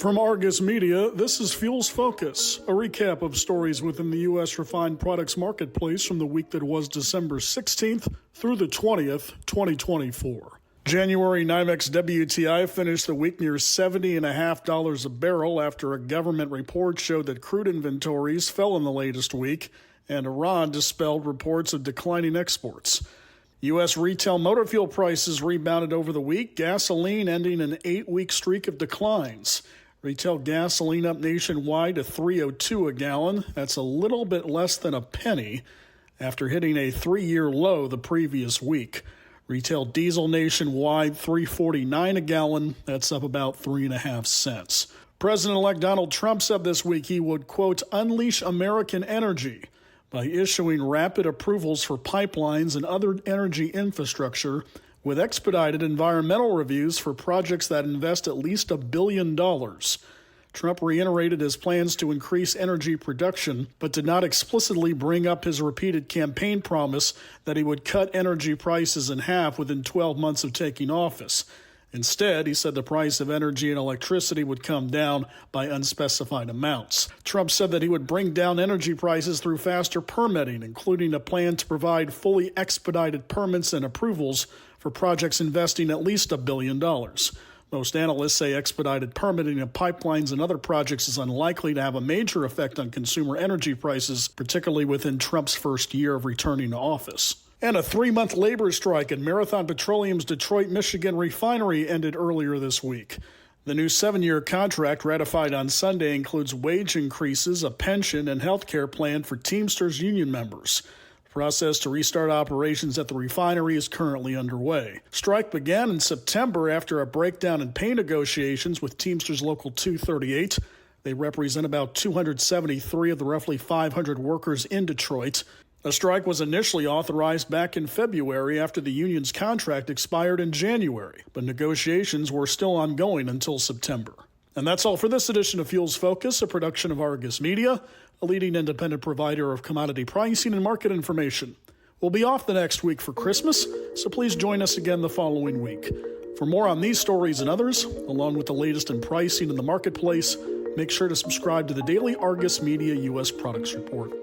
From Argus Media, this is Fuels Focus, a recap of stories within the U.S. refined products marketplace from the week that was December 16th through the 20th, 2024. January NYMEX WTI finished the week near $70.50 a barrel after a government report showed that crude inventories fell in the latest week, and Iran dispelled reports of declining exports. U.S. retail motor fuel prices rebounded over the week, gasoline ending an 8-week streak of declines. Retail gasoline up nationwide to $3.02 a gallon. That's a little bit less than a penny after hitting a 3-year low the previous week. Retail diesel nationwide $3.49 a gallon. That's up about 3.5 cents. President-elect Donald Trump said this week he would, quote, unleash American energy by issuing rapid approvals for pipelines and other energy infrastructure with expedited environmental reviews for projects that invest at least $1 billion. Trump reiterated his plans to increase energy production, but did not explicitly bring up his repeated campaign promise that he would cut energy prices in half within 12 months of taking office. Instead, he said the price of energy and electricity would come down by unspecified amounts. Trump said that he would bring down energy prices through faster permitting, including a plan to provide fully expedited permits and approvals for projects investing at least $1 billion. Most analysts say expedited permitting of pipelines and other projects is unlikely to have a major effect on consumer energy prices, particularly within Trump's first year of returning to office. And a 3-month labor strike at Marathon Petroleum's Detroit, Michigan refinery ended earlier this week. The new 7-year contract ratified on Sunday includes wage increases, a pension, and health care plan for Teamsters union members. The process to restart operations at the refinery is currently underway. Strike began in September after a breakdown in pay negotiations with Teamsters Local 238. They represent about 273 of the roughly 500 workers in Detroit. A strike was initially authorized back in February after the union's contract expired in January, but negotiations were still ongoing until September. And that's all for this edition of Fuels Focus, a production of Argus Media, a leading independent provider of commodity pricing and market information. We'll be off the next week for Christmas, so please join us again the following week. For more on these stories and others, along with the latest in pricing in the marketplace, make sure to subscribe to the daily Argus Media U.S. Products Report.